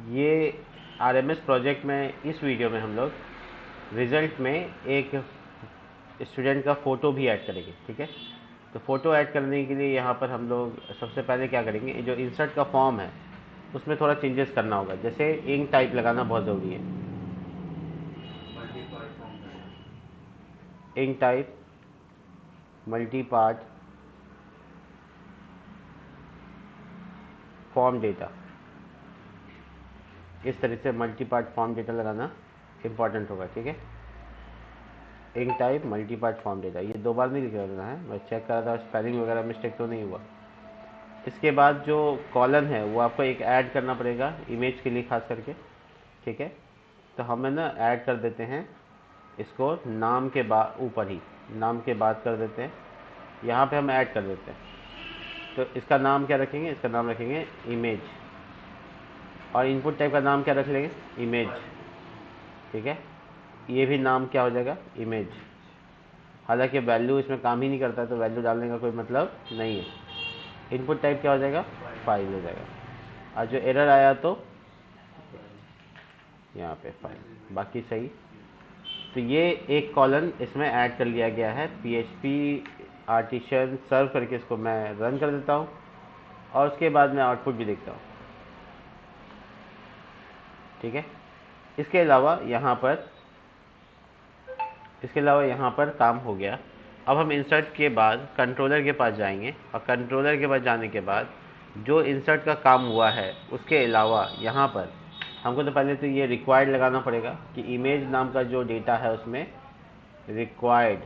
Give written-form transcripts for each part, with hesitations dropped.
ये RMS project में इस वीडियो में हम लोग रिज़ल्ट में एक स्टूडेंट का फ़ोटो भी ऐड करेंगे। ठीक है, तो फ़ोटो ऐड करने के लिए यहाँ पर हम लोग सबसे पहले क्या करेंगे, जो इंसर्ट का फॉर्म है उसमें थोड़ा चेंजेस करना होगा। जैसे इंक टाइप लगाना बहुत ज़रूरी है। Enctype multipart form data, इस तरह से मल्टी पार्ट फॉर्म डेटा लगाना इम्पॉर्टेंट होगा। ठीक है, enctype multipart form data, ये 2 बार नहीं लिख रहा है, मैं चेक कर रहा था स्पेलिंग वगैरह मिस्टेक तो नहीं हुआ। इसके बाद जो कॉलम है वो आपको एक ऐड करना पड़ेगा इमेज के लिए खास करके। ठीक है, तो हमें ना ऐड कर देते हैं इसको नाम के बाद, ऊपर ही नाम के बाद कर देते हैं, यहाँ पे हम ऐड कर देते हैं। तो इसका नाम क्या रखेंगे, इसका नाम रखेंगे इमेज, और इनपुट टाइप का नाम क्या रख लेंगे, इमेज। ठीक है, ये भी नाम क्या हो जाएगा, इमेज। हालांकि वैल्यू इसमें काम ही नहीं करता है तो वैल्यू डालने का कोई मतलब नहीं है। इनपुट टाइप क्या हो जाएगा, फाइल हो जाएगा। और जो एरर आया तो यहाँ पे फाइल, बाकी सही। तो ये एक कॉलम इसमें ऐड कर लिया गया है। PHP आर्टिशन सर्व करके इसको मैं रन कर देता हूँ और उसके बाद मैं आउटपुट भी देखता हूँ। ठीक है, इसके अलावा यहाँ पर काम हो गया। अब हम इंसर्ट के बाद कंट्रोलर के पास जाएंगे और कंट्रोलर के पास जाने के बाद जो इंसर्ट का काम हुआ है उसके अलावा यहाँ पर हमको तो पहले तो ये रिक्वायर्ड लगाना पड़ेगा कि इमेज नाम का जो डेटा है उसमें रिक्वायर्ड,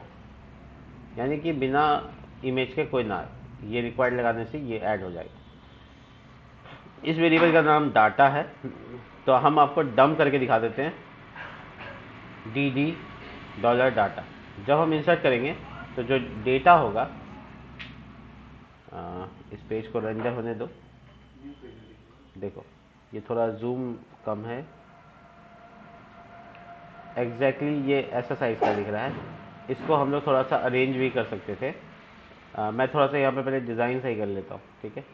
यानी कि बिना इमेज के कोई ना, ये रिक्वायर्ड लगाने से ये ऐड हो जाएगा। इस वेरिएबल का नाम डाटा है, तो हम आपको डंप करके दिखा देते हैं, dd $डाटा। जब हम इंसर्ट करेंगे तो जो डेटा होगा, इस पेज को रेंडर होने दो। देखो ये थोड़ा जूम कम है, एग्जैक्टली ये ऐसा साइज का दिख रहा है। इसको हम लोग थोड़ा सा अरेंज भी कर सकते थे। मैं थोड़ा सा यहाँ पे पहले डिज़ाइन सही कर लेता हूँ। ठीक है,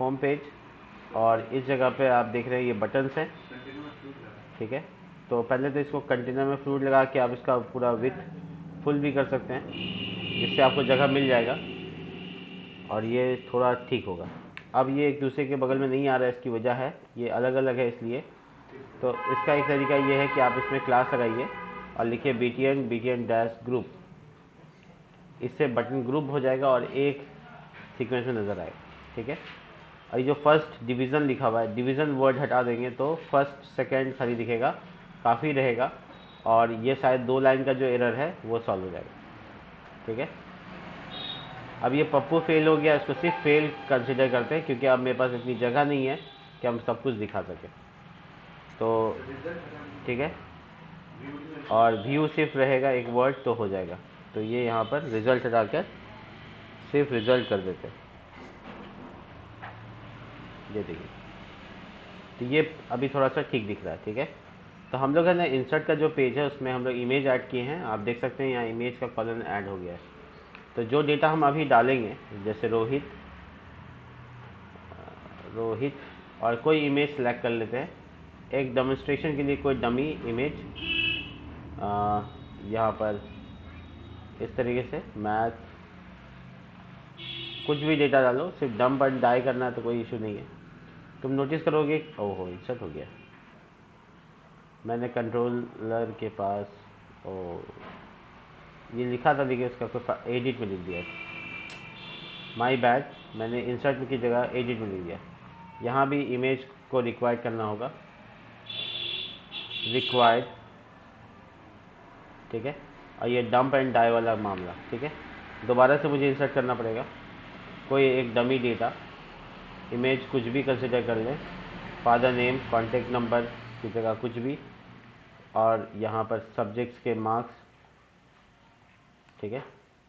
होम पेज, और इस जगह पे आप देख रहे हैं ये बटन्स हैं। ठीक है, तो पहले तो इसको कंटेनर में फ्लूइड लगा के आप इसका पूरा विथ फुल भी कर सकते हैं, जिससे आपको जगह मिल जाएगा और ये थोड़ा ठीक होगा। अब ये एक दूसरे के बगल में नहीं आ रहा है, इसकी वजह है ये अलग अलग है इसलिए। तो इसका एक तरीका ये है कि आप इसमें क्लास लगाइए और लिखिए btn डैश ग्रुप, इससे बटन ग्रुप हो जाएगा और एक सीक्वेंस में नज़र आएगा। ठीक है, और ये जो फर्स्ट डिवीज़न लिखा हुआ है, डिवीज़न वर्ड हटा देंगे तो फर्स्ट सेकंड खाली दिखेगा, काफ़ी रहेगा, और ये शायद 2 लाइन का जो एरर है वो सॉल्व हो जाएगा। ठीक है, अब ये पप्पू फेल हो गया, इसको सिर्फ फेल कंसिडर करते हैं क्योंकि अब मेरे पास इतनी जगह नहीं है कि हम सब कुछ दिखा सकें। तो ठीक है, और व्यू सिर्फ रहेगा एक वर्ड तो हो जाएगा। तो ये यहाँ पर रिज़ल्ट डालकर सिर्फ रिज़ल्ट कर देते हैं, ये देखिए, तो ये अभी थोड़ा सा ठीक दिख रहा है। ठीक है, तो हम लोग है ना इंसर्ट का जो पेज है उसमें हम लोग इमेज ऐड किए हैं, आप देख सकते हैं यहाँ इमेज का कॉलम ऐड हो गया है। तो जो डेटा हम अभी डालेंगे, जैसे रोहित और कोई इमेज सेलेक्ट कर लेते हैं एक डेमोन्स्ट्रेशन के लिए, कोई डमी इमेज यहाँ पर इस तरीके से मैथ, कुछ भी डेटा डालो, सिर्फ डंप एंड डाई करना है तो कोई इशू नहीं है। तुम नोटिस करोगे, ओहो इंसर्ट हो गया, मैंने कंट्रोलर के पास ओ ये लिखा था, देखिए उसका कोई एडिट में लिख दिया, माई बैड, मैंने इंसर्ट की जगह एडिट में लिख दिया। यहाँ भी इमेज को रिक्वायर्ड करना होगा, रिक्वायर्ड। ठीक है, और ये डंप एंड डाई वाला मामला। ठीक है, दोबारा से मुझे इंसर्ट करना पड़ेगा कोई एक डमी डेटा, इमेज कुछ भी कंसिडर कर लें, फादर नेम, कॉन्टेक्ट नंबर की जगह कुछ भी, और यहाँ पर सब्जेक्ट्स के मार्क्स। ठीक है,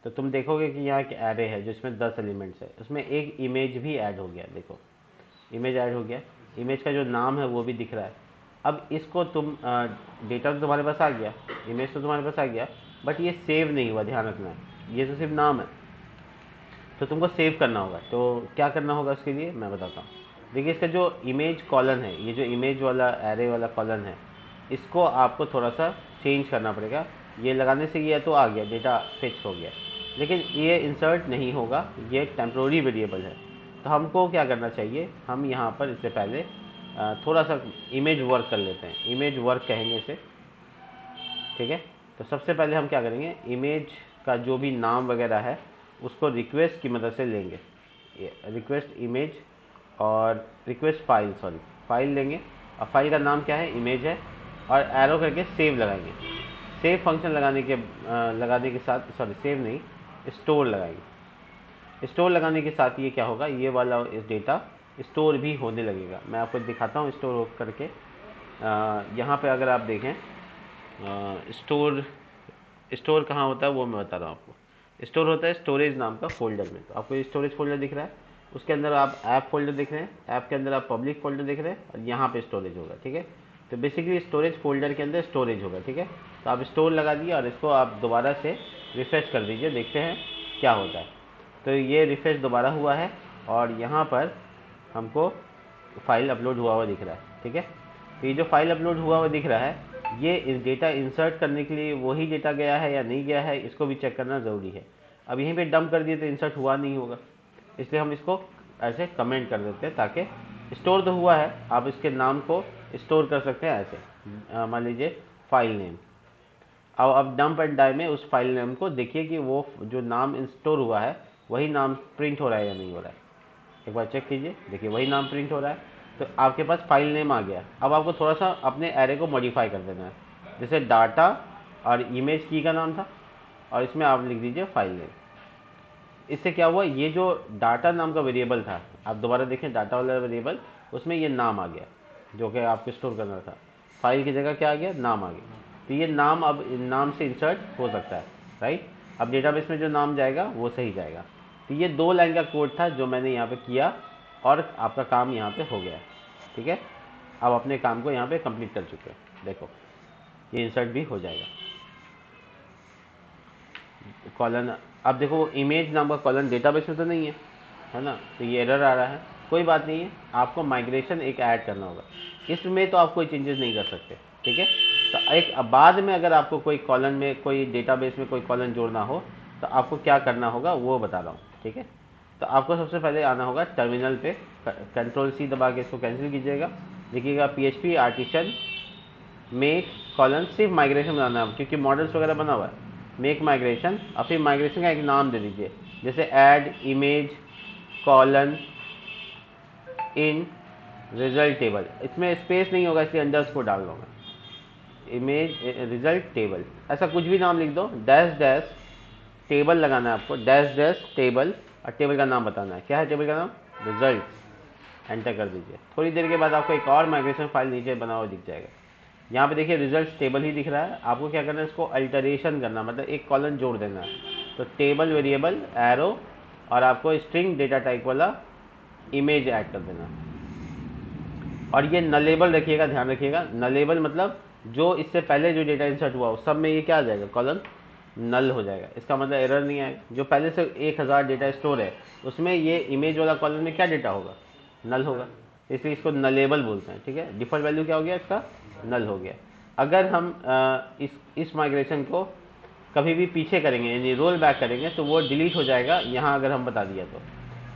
तो तुम देखोगे कि यहाँ एक एरे है जिसमें 10 एलिमेंट्स है, उसमें एक इमेज भी ऐड हो गया। देखो इमेज ऐड हो गया, इमेज का जो नाम है वो भी दिख रहा है। अब इसको तुम डेटा तो तुम्हारे पास आ गया, इमेज तो तुम्हारे पास आ गया, बट ये सेव नहीं हुआ, ध्यान रखना है, ये तो सिर्फ नाम है, तो तुमको सेव करना होगा। तो क्या करना होगा उसके लिए मैं बताता हूँ। देखिए इसका जो इमेज कॉलन है, ये जो इमेज वाला एरे वाला कॉलन है, इसको आपको थोड़ा सा चेंज करना पड़ेगा। ये लगाने से ये तो आ गया, डेटा फिक्स हो गया, लेकिन ये इंसर्ट नहीं होगा, ये टेम्प्रोरी वेरिएबल है। तो हमको क्या करना चाहिए, हम यहाँ पर इससे पहले थोड़ा सा इमेज वर्क कर लेते हैं। इमेज वर्क कहेंगे इसे, ठीक है। तो सबसे पहले हम क्या करेंगे, इमेज का जो भी नाम वगैरह है उसको रिक्वेस्ट की मदद से लेंगे। रिक्वेस्ट इमेज और रिक्वेस्ट फाइल, सॉरी फाइल लेंगे, और फाइल का नाम क्या है, इमेज है, और एरो करके सेव लगाएंगे। सेव फंक्शन लगाने के साथ, सॉरी सेव नहीं, स्टोर लगाएंगे। स्टोर लगाने के साथ ये क्या होगा, ये वाला इस डेटा स्टोर भी होने लगेगा। मैं आपको दिखाता हूँ स्टोर करके। यहाँ पे अगर आप देखें, स्टोर स्टोर कहाँ होता है वो मैं बता रहा हूँ आपको। स्टोर होता है स्टोरेज नाम का फोल्डर में। तो आपको ये स्टोरेज फोल्डर दिख रहा है, उसके अंदर आप ऐप फोल्डर दिख रहे हैं, ऐप के अंदर आप पब्लिक फोल्डर दिख रहे हैं, और यहाँ पे स्टोरेज होगा, ठीक है। तो बेसिकली स्टोरेज फोल्डर के अंदर स्टोरेज होगा, ठीक है। तो आप स्टोर लगा दिए और इसको आप दोबारा से रिफ्रेश कर दीजिए, देखते हैं क्या होता है। तो ये रिफ्रेश दोबारा हुआ है, और यहाँ पर हमको फाइल अपलोड हुआ हुआ दिख रहा है, ठीक है। तो ये जो फाइल अपलोड हुआ हुआ दिख रहा है, ये इस डेटा इंसर्ट करने के लिए वही डेटा गया है या नहीं गया है, इसको भी चेक करना ज़रूरी है। अब यहीं पे डंप कर दिए तो इंसर्ट हुआ नहीं होगा, इसलिए हम इसको ऐसे कमेंट कर देते हैं, ताकि स्टोर तो हुआ है, आप इसके नाम को स्टोर कर सकते हैं ऐसे। मान लीजिए फाइल नेम। अब डंप एंड डाई में उस फाइल नेम को देखिए कि वो जो नाम इंस्टोर हुआ है वही नाम प्रिंट हो रहा है या नहीं हो रहा है। एक बार चेक कीजिए, देखिए वही नाम प्रिंट हो रहा है। तो आपके पास फाइल नेम आ गया। अब आपको थोड़ा सा अपने एरे को मॉडिफाई कर देना है, जैसे डाटा और इमेज की का नाम था, और इसमें आप लिख दीजिए फाइल नेम। इससे क्या हुआ, ये जो डाटा नाम का वेरिएबल था, आप दोबारा देखें डाटा वाला वेरिएबल, उसमें ये नाम आ गया जो कि आपको स्टोर करना था। फाइल की जगह क्या आ गया, नाम आ गया। तो ये नाम अब नाम से इंसर्ट हो सकता है, राइट। अब डेटाबेस में जो नाम जाएगा वो सही जाएगा। तो ये 2 लाइन का कोड था जो मैंने यहाँ पे किया, और आपका काम यहाँ पे हो गया, ठीक है। अब अपने काम को यहाँ पे कंप्लीट कर चुके हैं, देखो ये इंसर्ट भी हो जाएगा। कॉलन, अब देखो इमेज नाम का कॉलन डेटाबेस में तो नहीं है ना, तो ये एरर आ रहा है। कोई बात नहीं है, आपको माइग्रेशन एक ऐड करना होगा। इसमें तो आप कोई चेंजेस नहीं कर सकते, ठीक है। तो एक बाद में अगर आपको कोई कॉलन में, कोई डेटाबेस में कोई कॉलन जोड़ना हो, तो आपको क्या करना होगा वो बता रहा हूँ, ठीक है। तो आपको सबसे पहले आना होगा टर्मिनल पे, कंट्रोल-C दबा के इसको कैंसिल कीजिएगा। देखिएगा PHP आर्टिशन मेक कॉलन, सिर्फ माइग्रेशन बनाना है क्योंकि मॉडल्स वगैरह बना हुआ है। मेक माइग्रेशन, और फिर माइग्रेशन का एक नाम दे दीजिए, जैसे ऐड इमेज कॉलन इन रिजल्ट टेबल। इसमें स्पेस नहीं होगा इसलिए अंडरस्कोर डाल दूंगा, इमेज रिजल्ट टेबल, ऐसा कुछ भी नाम लिख दो। डैश डैश टेबल लगाना है आपको, डैश डैश टेबल, और टेबल का नाम बताना है। क्या है टेबल का नाम, रिजल्ट। एंटर कर दीजिए। थोड़ी देर के बाद आपको एक और माइग्रेशन फाइल नीचे बना हुआ दिख जाएगा। यहाँ पे देखिए रिजल्ट टेबल ही दिख रहा है। आपको क्या करना है, इसको अल्टरेशन करना, मतलब एक कॉलन जोड़ देना है। तो टेबल वेरिएबल एरो, और आपको स्ट्रिंग डेटा टाइप वाला इमेज ऐड कर देना। और ये नलेबल रखिएगा, ध्यान रखिएगा, नलेबल मतलब जो इससे पहले जो डेटा इंसर्ट हुआ उस सब में ये क्या आ जाएगा, कॉलन नल हो जाएगा। इसका मतलब एरर नहीं आएगा। जो पहले से 1000 डेटा स्टोर है उसमें ये इमेज वाला कॉलन में क्या डेटा होगा, नल होगा, इसलिए इसको बोलते हैं, ठीक है। डिफ़ॉल्ट वैल्यू क्या हो गया इसका, नल हो गया। अगर हम इस माइग्रेशन को कभी भी पीछे करेंगे, यानी रोल बैक करेंगे, तो वो डिलीट हो जाएगा यहाँ अगर हम बता दिया तो।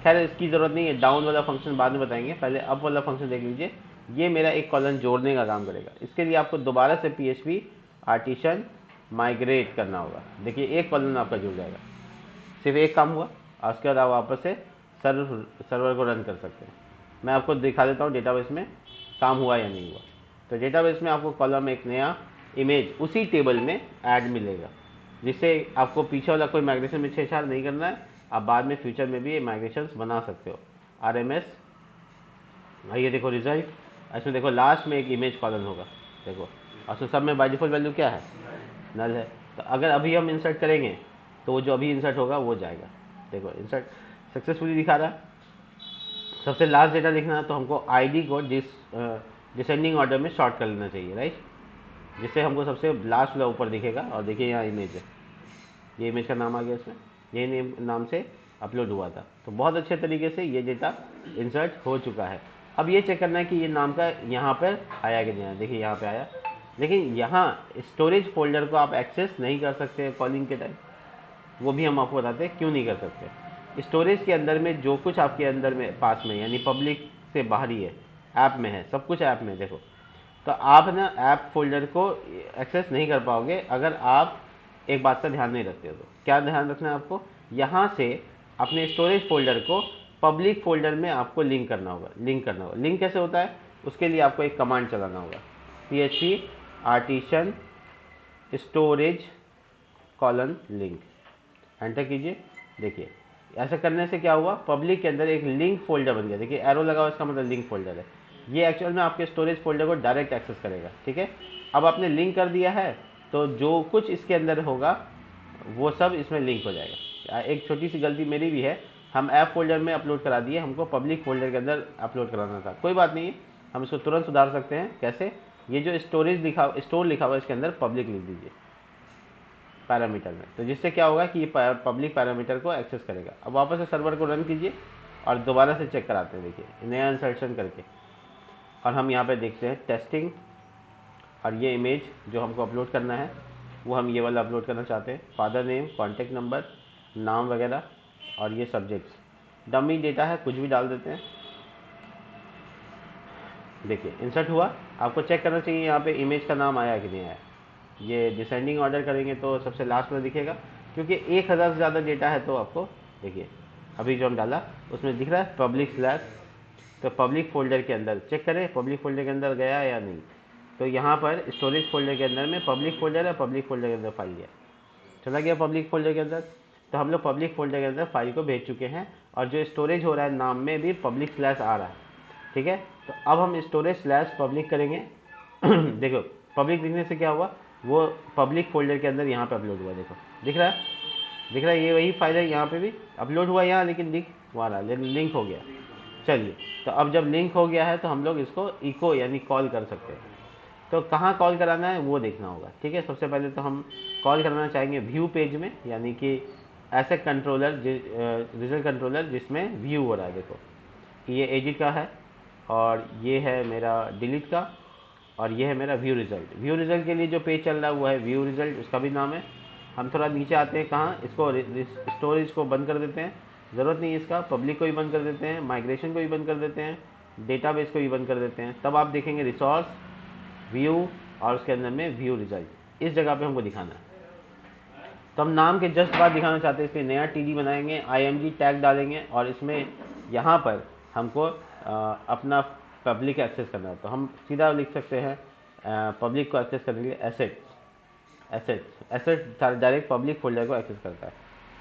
खैर इसकी ज़रूरत नहीं है, डाउन वाला फंक्शन बाद में बताएंगे, पहले अप वाला फंक्शन देख लीजिए। ये मेरा एक कॉलन जोड़ने का काम करेगा। इसके लिए आपको दोबारा से PHP आर्टिशन माइग्रेट करना होगा। देखिए एक कॉलन आपका जुड़ जाएगा, सिर्फ एक काम हुआ, और उसके बाद आप वापस से सर्वर को रन कर सकते हैं। मैं आपको दिखा देता हूँ डेटाबेस में काम हुआ या नहीं हुआ। तो डेटाबेस में आपको कॉलम एक नया इमेज उसी टेबल में ऐड मिलेगा, जिससे आपको पीछे वाला कोई माइग्रेशन में छेड़छाड़ नहीं करना है। आप बाद में फ्यूचर में भी ये माइग्रेशन बना सकते हो। RMS, ये देखो रिजल्ट, इसमें देखो लास्ट में एक इमेज कॉलम होगा, देखो, और सब में बाय डिफॉल्ट वैल्यू क्या है, नल है। तो अगर अभी हम इंसर्ट करेंगे तो वो जो अभी इंसर्ट होगा वो जाएगा। देखो इंसर्ट सक्सेसफुली दिखा रहा है। सबसे लास्ट डेटा लिखना है तो हमको ID को डिसेंडिंग ऑर्डर में शॉर्ट कर लेना चाहिए, राइट, जिससे हमको सबसे लास्ट वाला ऊपर दिखेगा। और देखिए यहाँ इमेज है, ये इमेज का नाम आ गया इसमें, ये नाम से अपलोड हुआ था। तो बहुत अच्छे तरीके से ये डेटा इंसर्ट हो चुका है। अब ये चेक करना है कि ये नाम का यहाँ पर आया कि नहीं आया। देखिए यहाँ पे आया, लेकिन यहाँ स्टोरेज फोल्डर को आप एक्सेस नहीं कर सकते कॉलिंग के टाइम। वो भी हम आपको बताते हैं क्यों नहीं कर सकते। स्टोरेज के अंदर में जो कुछ आपके अंदर में पास में यानी पब्लिक से बाहर ही है, ऐप में है, सब कुछ ऐप में देखो। तो आप ना ऐप फोल्डर को एक्सेस नहीं कर पाओगे अगर आप एक बात का ध्यान नहीं रखते हो। तो क्या ध्यान रखना है आपको, यहाँ से अपने स्टोरेज फोल्डर को पब्लिक फोल्डर में आपको लिंक करना होगा। लिंक कैसे होता है, उसके लिए आपको एक कमांड चलाना होगा, php artisan storage colon link, enter कीजिए। देखिए ऐसा करने से क्या हुआ, पब्लिक के अंदर एक लिंक फोल्डर बन गया। देखिए एरो लगा हुआ, इसका मतलब लिंक फोल्डर है। ये एक्चुअल में आपके स्टोरेज फोल्डर को डायरेक्ट एक्सेस करेगा। ठीक है, अब आपने लिंक कर दिया है तो जो कुछ इसके अंदर होगा वो सब इसमें लिंक हो जाएगा। एक छोटी सी गलती मेरी भी है, हम ऐप फोल्डर में अपलोड करा दिए, हमको पब्लिक फोल्डर के अंदर अपलोड कराना था। कोई बात नहीं है, हम इसको तुरंत सुधार सकते हैं। कैसे, ये जो स्टोर लिखा हुआ है इसके अंदर पब्लिक लिख दीजिए पैरामीटर में, तो जिससे क्या होगा कि ये पब्लिक पैरामीटर को एक्सेस करेगा। अब वापस से सर्वर को रन कीजिए और दोबारा से चेक कराते हैं। देखिए नया इंसर्शन करके, और हम यहाँ पे देखते हैं टेस्टिंग, और ये इमेज जो हमको अपलोड करना है वो हम ये वाला अपलोड करना चाहते हैं। फादर नेम, कॉन्टेक्ट नंबर, नाम वगैरह, और ये सब्जेक्ट्स डमी डेटा है, कुछ भी डाल देते हैं। देखिए इंसर्ट हुआ, आपको चेक करना चाहिए यहाँ पे इमेज का नाम आया कि नहीं आया। ये डिसेंडिंग ऑर्डर करेंगे तो सबसे लास्ट में दिखेगा, क्योंकि 1000 से ज़्यादा डेटा है। तो आपको देखिए अभी जो हम डाला उसमें दिख रहा है पब्लिक स्लैश, तो पब्लिक फोल्डर के अंदर चेक करें पब्लिक फोल्डर के अंदर गया या नहीं। तो यहाँ पर स्टोरेज फोल्डर के अंदर में पब्लिक फोल्डर है, पब्लिक फोल्डर के अंदर फाइल है, चला गया पब्लिक फोल्डर के अंदर। तो हम लोग पब्लिक फोल्डर के अंदर फाइल को भेज चुके हैं, और जो स्टोरेज हो रहा है नाम में भी पब्लिक स्लैश आ रहा है। ठीक है, तो अब हम स्टोरेज स्लैश पब्लिक करेंगे। देखो पब्लिक लिखने से क्या हुआ, वो पब्लिक फोल्डर के अंदर यहाँ पे अपलोड हुआ। देखो दिख रहा है, दिख रहा है, ये वही फाइल है, यहाँ पे भी अपलोड हुआ यहाँ, लेकिन दिख वहाँ रहा, लेकिन लिंक हो गया। चलिए, तो अब जब लिंक हो गया है तो हम लोग इसको इको यानी कॉल कर सकते हैं। तो कहाँ कॉल कराना है वो देखना होगा। ठीक है, सबसे पहले तो हम कॉल कराना चाहेंगे व्यू पेज में, यानी कि ऐसे कंट्रोलर रिजल्ट कंट्रोलर जिसमें व्यू हो रहा है। देखो ये एडिट का है, और ये है मेरा डिलीट का, और ये है मेरा व्यू रिजल्ट। व्यू रिजल्ट के लिए जो पेज चल रहा है वो है व्यू रिजल्ट, उसका भी नाम है। हम थोड़ा नीचे आते हैं, कहाँ, इसको स्टोरेज को बंद कर देते हैं, ज़रूरत नहीं है इसका, पब्लिक को भी बंद कर देते हैं, माइग्रेशन को भी बंद कर देते हैं, डेटाबेस को भी बंद कर देते हैं। तब आप देखेंगे रिसोर्स, व्यू, और उसके अंदर में व्यू रिजल्ट, इस जगह पे हमको दिखाना है। तो हम नाम के जस्ट बाद दिखाना चाहते हैं, इसलिए नया टीडी बनाएंगे, img टैग डालेंगे, और इसमें यहाँ पर हमको अपना पब्लिक एक्सेस करना है। तो हम सीधा लिख सकते हैं पब्लिक को एक्सेस करने के लिए एसेट्स डायरेक्ट पब्लिक फोल्डर को एक्सेस करता है,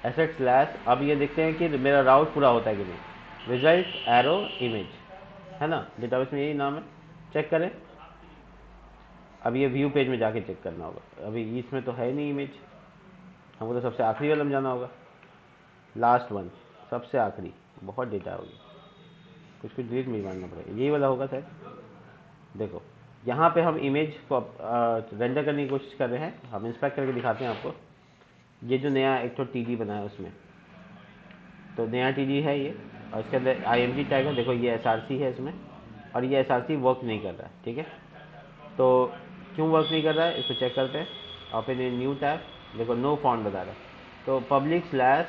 एसेट स्लैश। अब ये देखते हैं कि मेरा राउट पूरा होता है कि नहीं, रिजल्ट एरो इमेज, है ना, डेटाबेस में यही नाम है, चेक करें। अब ये व्यू पेज में जाके चेक करना होगा, अभी इसमें तो है नहीं इमेज, हमको तो सबसे आखिरी वाला में जाना होगा, लास्ट वन, सबसे आखिरी, बहुत डेटा होगी, कुछ कुछ डिलीट नहीं मारना पड़ेगा, यही वाला होगा सर। देखो यहाँ पे हम इमेज को रेंडर करने की कोशिश कर रहे हैं, हम इंस्पेक्ट करके दिखाते हैं आपको। ये जो नया एक तो टीडी बना है उसमें, तो नया टीडी है ये, और इसके अंदर img टैग है। देखो ये src है इसमें, और ये src वर्क नहीं कर रहा है। ठीक है, तो क्यों वर्क नहीं कर रहा है इसको चेक करते हैं। ओपन इन न्यू टैब, देखो नो फॉन्ट बता रहा है। तो पब्लिक स्लैश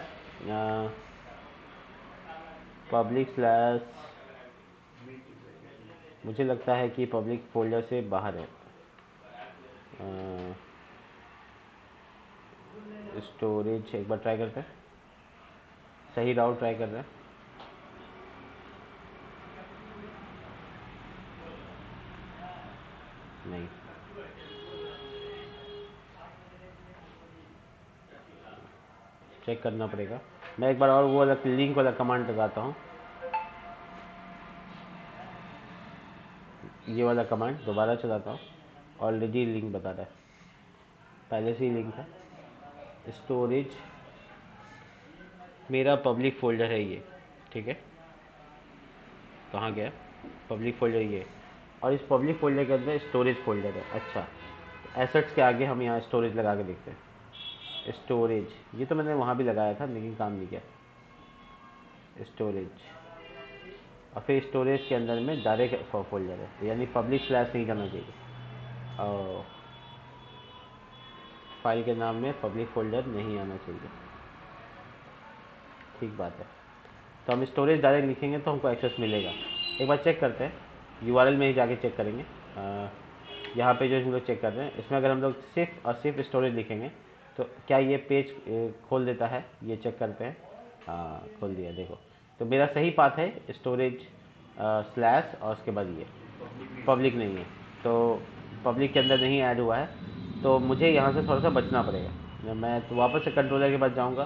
मुझे लगता है कि पब्लिक फोल्डर से बाहर है, स्टोरेज एक बार ट्राई करते हैं, सही राउट ट्राई कर रहे हैं, नहीं, चेक करना पड़ेगा। मैं एक बार और वो वाला लिंक वाला कमांड लगाता हूँ, ये वाला कमांड दोबारा चलाता हूँ। ऑलरेडी लिंक बता रहा है, पहले से ही लिंक था। स्टोरेज मेरा पब्लिक फोल्डर है ये, ठीक है, कहाँ गया पब्लिक फोल्डर ये, और इस पब्लिक फोल्डर के अंदर स्टोरेज फोल्डर है। अच्छा, एसेट्स के आगे हम यहाँ स्टोरेज लगा के देखते हैं। स्टोरेज, ये तो मैंने वहाँ भी लगाया था लेकिन काम नहीं किया। स्टोरेज और फिर स्टोरेज के अंदर में डायरेक्ट फोल्डर है, यानी पब्लिक स्लैश नहीं करना चाहिए। और फाइल के नाम में पब्लिक फोल्डर नहीं आना चाहिए। ठीक बात है। तो हम स्टोरेज डायरेक्ट लिखेंगे तो हमको एक्सेस मिलेगा। एक बार चेक करते हैं, यूआरएल में ही जाके चेक करेंगे। यहाँ पे जो हम लोग चेक कर रहे हैं, इसमें अगर हम लोग सिर्फ और सिर्फ स्टोरेज लिखेंगे तो क्या ये पेज खोल देता है, ये चेक करते हैं। हाँ, खोल दिया, देखो। तो मेरा सही पाथ है स्टोरेज स्लैश और उसके बाद ये पब्लिक नहीं है, तो पब्लिक के अंदर नहीं ऐड हुआ है, तो मुझे यहाँ से थोड़ा सा बचना पड़ेगा। मैं तो वापस से कंट्रोलर के पास जाऊँगा।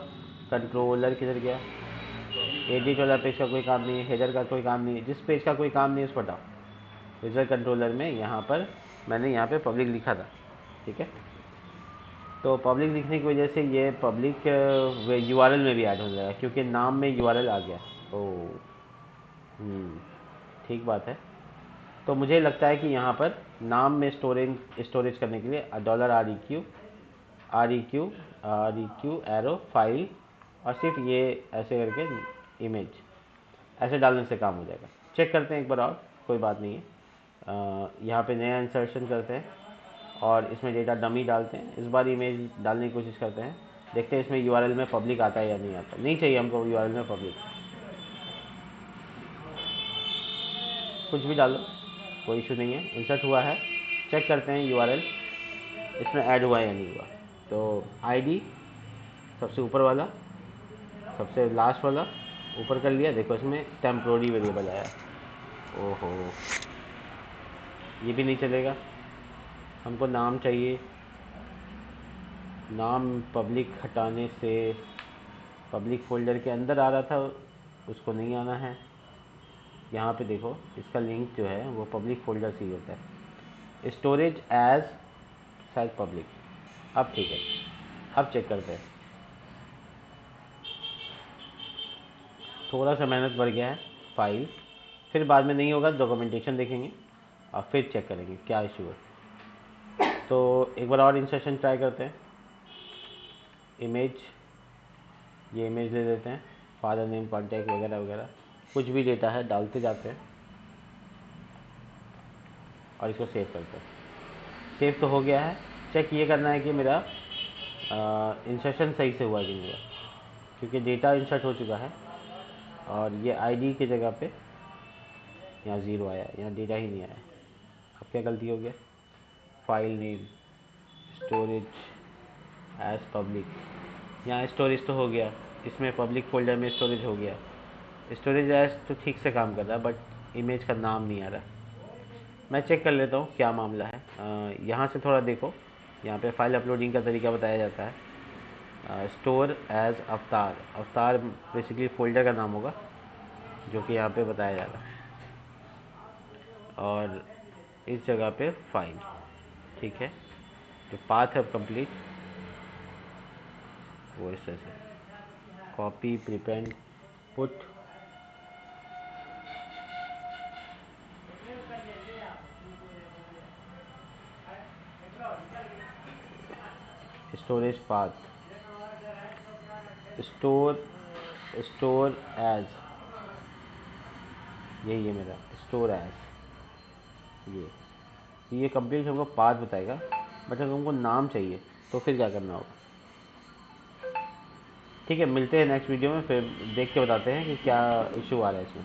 कंट्रोलर किधर गया? एडिट वाला पेज का कोई काम नहीं है, हेडर का कोई काम नहीं है, जिस पेज का कोई काम नहीं है उसको हटाओ। रिजल्ट कंट्रोलर में यहाँ पर मैंने यहाँ पे पब्लिक लिखा था, ठीक है। तो पब्लिक लिखने की वजह से ये पब्लिक यूआरएल में भी ऐड हो जाएगा, क्योंकि नाम में यूआरएल आ गया। ओ, ठीक बात है। तो मुझे लगता है कि यहाँ पर नाम में स्टोरेज करने के लिए REQ एरो फाइल और सिर्फ ये ऐसे करके इमेज ऐसे डालने से काम हो जाएगा। चेक करते हैं एक बार और, कोई बात नहीं है। यहाँ पे नया इंसर्शन करते हैं और इसमें डेटा डमी डालते हैं। इस बार इमेज डालने की कोशिश करते हैं, देखते हैं इसमें यूआरएल में पब्लिक आता है या नहीं आता। नहीं चाहिए हमको यूआरएल में पब्लिक, कुछ भी डालो, कोई इशू नहीं है। इंसर्ट हुआ है, चेक करते हैं यूआरएल इसमें ऐड हुआ है या नहीं हुआ। तो आईडी सबसे ऊपर वाला, सबसे लास्ट वाला ऊपर कर लिया। देखो इसमें टेम्प्रोरी वेरिएबल आया। ओहो, ये भी नहीं चलेगा, हमको नाम चाहिए। नाम पब्लिक हटाने से पब्लिक फोल्डर के अंदर आ रहा था, उसको नहीं आना है। यहाँ पे देखो इसका लिंक जो है वो पब्लिक फोल्डर से ही होता है। स्टोरेज एज शायद पब्लिक, अब ठीक है। अब चेक करते हैं, थोड़ा सा मेहनत बढ़ गया है। फाइल, फिर बाद में नहीं होगा, डॉक्यूमेंटेशन देखेंगे और फिर चेक करेंगे क्या इशू है। तो एक बार और इंसर्शन ट्राई करते हैं। इमेज, ये इमेज दे देते हैं, फादर नेम, कॉन्टैक्ट वगैरह वगैरह, कुछ भी डेटा है डालते जाते हैं और इसको सेव करते हैं। सेव तो हो गया है, चेक ये करना है कि मेरा इंसर्शन सही से हुआ कि नहीं हुआ, क्योंकि डेटा इंसर्ट हो चुका है और ये आईडी की जगह पे यहाँ ज़ीरो आया, यहाँ डेटा ही नहीं आया। अब क्या गलती हो गया? File name storage as public, यहाँ स्टोरेज तो हो गया, इसमें पब्लिक फोल्डर में स्टोरेज हो गया। स्टोरेज एज तो ठीक से काम कर रहा है, बट इमेज का नाम नहीं आ रहा। मैं चेक कर लेता हूँ क्या मामला है। यहाँ से थोड़ा देखो, यहाँ पे फाइल अपलोडिंग का तरीका बताया जाता है। स्टोर एज अवतार, अवतार बेसिकली फोल्डर का नाम होगा जो कि यहाँ पे बताया जा रहा है, और इस जगह पे फाइल, ठीक है। जो पाथ है कंप्लीट वो इस तरह से copy prepend put storage path, store as, यही है मेरा स्टोर एज। ये कंप्लीट हमको पाथ बताएगा, बट अगर हमको नाम चाहिए तो फिर क्या करना होगा। ठीक है, मिलते हैं नेक्स्ट वीडियो में, फिर देख के बताते हैं कि क्या इशू आ रहा है इसमें।